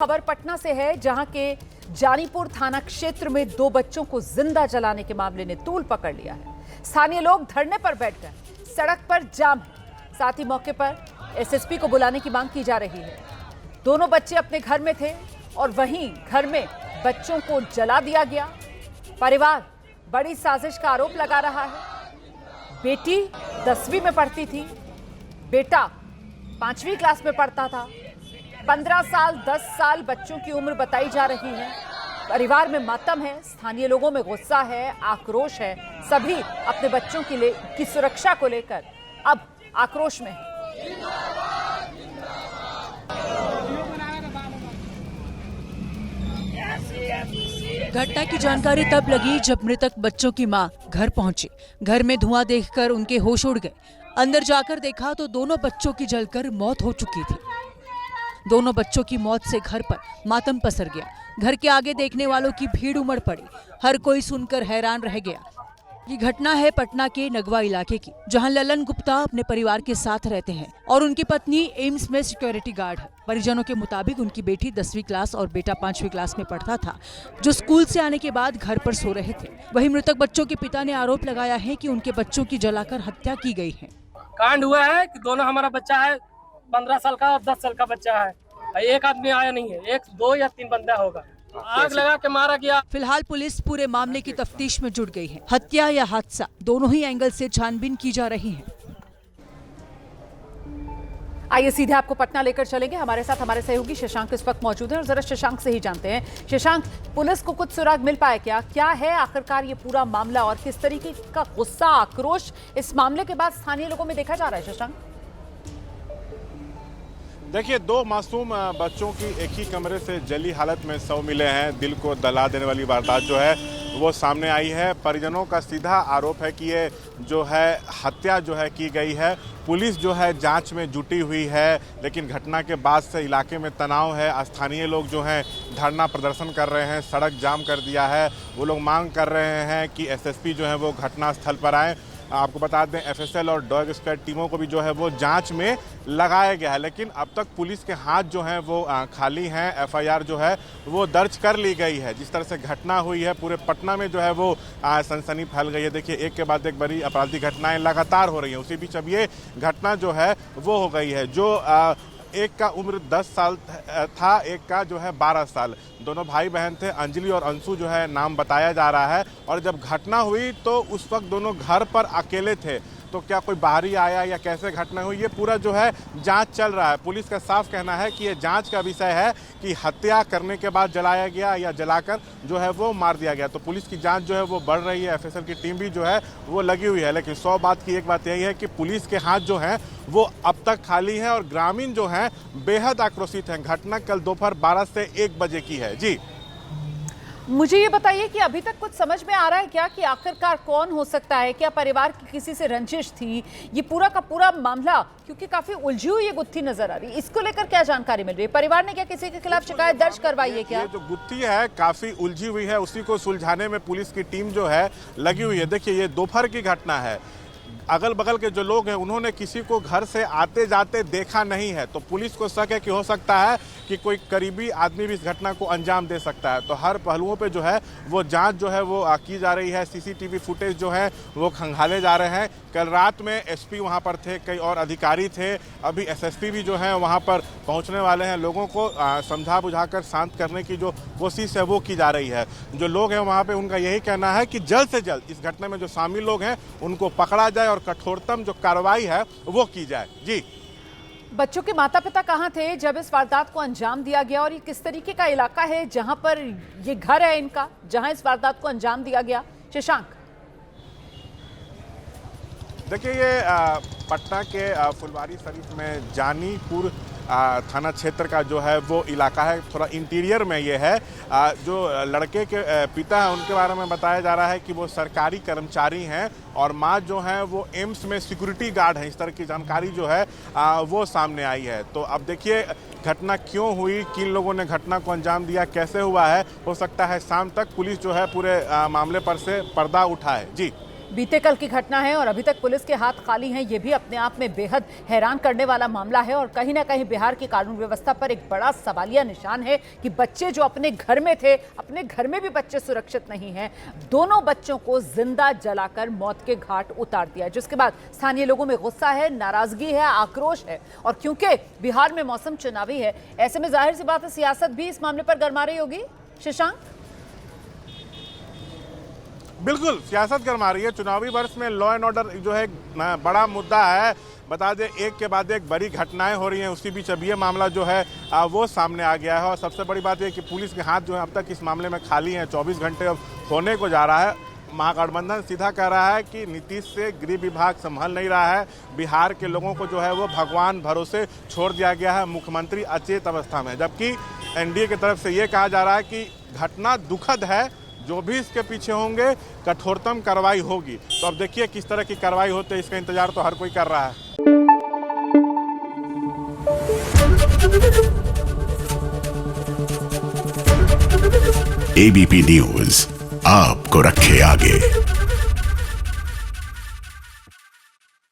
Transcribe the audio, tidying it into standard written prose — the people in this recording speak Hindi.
खबर पटना से है, जहां के जानीपुर थाना क्षेत्र में दो बच्चों को जिंदा जलाने के मामले ने तूल पकड़ लिया है। स्थानीय लोग धरने पर बैठकर सड़क पर जाम है। साथ ही मौके पर एसएसपी को बुलाने की मांग की जा रही है। दोनों बच्चे अपने घर में थे और वहीं घर में बच्चों को जला दिया गया। परिवार बड़ी साजिश का आरोप लगा रहा है। बेटी 10वीं में पढ़ती थी, बेटा 5वीं क्लास में पढ़ता था। 15 साल 10 साल बच्चों की उम्र बताई जा रही है। परिवार में मातम है, स्थानीय लोगों में गुस्सा है, आक्रोश है। सभी अपने बच्चों की सुरक्षा को लेकर अब आक्रोश में है। घटना की जानकारी तब लगी जब मृतक बच्चों की मां घर पहुंची। घर में धुआं देखकर उनके होश उड़ गए। अंदर जाकर देखा तो दोनों बच्चों की जलकर मौत हो चुकी थी। दोनों बच्चों की मौत से घर पर मातम पसर गया। घर के आगे देखने वालों की भीड़ उमड़ पड़ी। हर कोई सुनकर हैरान रह गया। ये घटना है पटना के नगवा इलाके की, जहां ललन गुप्ता अपने परिवार के साथ रहते हैं और उनकी पत्नी एम्स में सिक्योरिटी गार्ड है। परिजनों के मुताबिक उनकी बेटी 10वीं क्लास और बेटा 5वीं क्लास में पढ़ता था, जो स्कूल से आने के बाद घर पर सो रहे थे। वहीं मृतक बच्चों के पिता ने आरोप लगाया है कि उनके बच्चों की जलाकर हत्या की गई है। कांड हुआ है कि दोनों हमारा बच्चा है, 15 साल का और 10 साल का बच्चा है। एक आदमी आया नहीं है, 1 2 या 3 बंदा होगा। आग लगा के मारा गया। फिलहाल पुलिस पूरे मामले की तफ्तीश में जुट गई है। हत्या या हादसा, दोनों ही एंगल से छानबीन की जा रही है। आइए सीधे आपको पटना लेकर चलेंगे। हमारे साथ हमारे सहयोगी शशांक इस वक्त मौजूद हैं और जरा शशांक से ही जानते हैं। शशांक, पुलिस को कुछ सुराग मिल पाया क्या है आखिरकार ये पूरा मामला और किस तरीके का गुस्सा, आक्रोश इस मामले के बाद स्थानीय लोगों में देखा जा रहा है? शशांक, देखिए, 2 मासूम बच्चों की एक ही कमरे से जली हालत में शव मिले हैं। दिल को दहला देने वाली वारदात जो है वो सामने आई है। परिजनों का सीधा आरोप है कि ये जो है हत्या जो है की गई है। पुलिस जो है जांच में जुटी हुई है, लेकिन घटना के बाद से इलाके में तनाव है। स्थानीय लोग जो हैं धरना प्रदर्शन कर रहे हैं, सड़क जाम कर दिया है। वो लोग मांग कर रहे हैं कि एसएसपी जो है वो घटना स्थल पर आए। आपको बता दें, एफएसएल और डॉग स्क्वाड टीमों को भी जो है वो जांच में लगाया गया है, लेकिन अब तक पुलिस के हाथ जो हैं वो खाली हैं। एफआईआर जो है वो दर्ज कर ली गई है। जिस तरह से घटना हुई है, पूरे पटना में जो है वो सनसनी फैल गई है। देखिए, एक के बाद एक बड़ी आपराधिक घटनाएं लगातार हो रही हैं। उसी बीच अब ये घटना जो है वो हो गई है। जो एक का उम्र 10 साल था, एक का जो है 12 साल। दोनों भाई बहन थे। अंजलि और अंशु जो है नाम बताया जा रहा है। और जब घटना हुई तो उस वक्त दोनों घर पर अकेले थे। तो क्या कोई बाहरी आया या कैसे घटना हुई, ये पूरा जो है जांच चल रहा है। पुलिस का साफ कहना है कि ये जांच का विषय है कि हत्या करने के बाद जलाया गया या जलाकर जो है वो मार दिया गया। तो पुलिस की जांच जो है वो बढ़ रही है। एफएसएल की टीम भी जो है वो लगी हुई है। लेकिन 100 बात की एक बात यही है कि पुलिस के हाथ जो हैं वो अब तक खाली हैं और ग्रामीण जो हैं बेहद आक्रोशित हैं। घटना कल दोपहर 12 से 1 बजे की है। जी, मुझे ये बताइए कि अभी तक कुछ समझ में आ रहा है क्या कि आखिरकार कौन हो सकता है? क्या परिवार की किसी से रंजिश थी? ये पूरा का पूरा मामला क्योंकि काफी उलझी हुई ये गुत्थी नजर आ रही है, इसको लेकर क्या जानकारी मिल रही है? परिवार ने क्या किसी के खिलाफ शिकायत दर्ज करवाई है क्या? ये जो गुत्थी है काफी उलझी हुई है, उसी को सुलझाने में पुलिस की टीम जो है लगी हुई है। देखिए, ये दोपहर की घटना है। अगल बगल के जो लोग हैं उन्होंने किसी को घर से आते जाते देखा नहीं है। तो पुलिस को शक है कि हो सकता है कि कोई करीबी आदमी भी इस घटना को अंजाम दे सकता है। तो हर पहलुओं पे जो है वो जांच जो है वो की जा रही है। सीसीटीवी फुटेज जो है वो खंगाले जा रहे हैं। कल रात में एसपी वहां पर थे, कई और अधिकारी थे। अभी एसएसपी भी जो है वहां पर पहुंचने वाले हैं। लोगों को समझा बुझाकर शांत करने की जो कोशिश है वो की जा रही है। जो लोग हैं वहां पर उनका यही कहना है कि जल्द से जल्द इस घटना में जो शामिल लोग हैं उनको पकड़ा जाए और कठोरतम जो कार्रवाई है वो की जाए। जी, बच्चों के माता पिता कहाँ थे जब इस वारदात को अंजाम दिया गया और ये किस तरीके का इलाका है जहां पर ये घर है इनका, जहां इस वारदात को अंजाम दिया गया? शशांक, देखिए, ये पटना के फुलवारी शरीफ में जानीपुर थाना क्षेत्र का जो है वो इलाका है। थोड़ा इंटीरियर में ये है। जो लड़के के पिता हैं उनके बारे में बताया जा रहा है कि वो सरकारी कर्मचारी हैं और माँ जो है वो एम्स में सिक्योरिटी गार्ड है। इस तरह की जानकारी जो है वो सामने आई है। तो अब देखिए घटना क्यों हुई, किन लोगों ने घटना को अंजाम दिया, कैसे हुआ है। हो सकता है शाम तक पुलिस जो है पूरे मामले पर से पर्दा उठाए। जी, बीते कल की घटना है और अभी तक पुलिस के हाथ खाली हैं। ये भी अपने आप में बेहद हैरान करने वाला मामला है और कहीं ना कहीं बिहार की कानून व्यवस्था पर एक बड़ा सवालिया निशान है कि बच्चे जो अपने घर में थे, अपने घर में भी बच्चे सुरक्षित नहीं हैं। दोनों बच्चों को जिंदा जलाकर मौत के घाट उतार दिया, जिसके बाद स्थानीय लोगों में गुस्सा है, नाराजगी है, आक्रोश है। और क्योंकि बिहार में मौसम चुनावी है, ऐसे में जाहिर सी बात है सियासत भी इस मामले पर गरमा रही होगी। शशांक, बिल्कुल सियासत गरमा रही है। चुनावी वर्ष में लॉ एंड ऑर्डर जो है बड़ा मुद्दा है। बता दें एक के बाद एक बड़ी घटनाएं हो रही हैं, उसी बीच अब ये मामला जो है वो सामने आ गया है। और सबसे बड़ी बात यह कि पुलिस के हाथ जो है अब तक इस मामले में खाली हैं। 24 घंटे अब होने को जा रहा है। महागठबंधन सीधा कह रहा है कि नीतीश से गृह विभाग संभल नहीं रहा है। बिहार के लोगों को जो है वो भगवान भरोसे छोड़ दिया गया है। मुख्यमंत्री अचेत अवस्था में, जबकि एनडीए की तरफ से ये कहा जा रहा है कि घटना दुखद है, जो भी इसके पीछे होंगे कठोरतम कार्रवाई होगी। तो अब देखिए किस तरह की कार्रवाई होती है, इसका इंतजार तो हर कोई कर रहा है। एबीपी न्यूज आपको रखे आगे।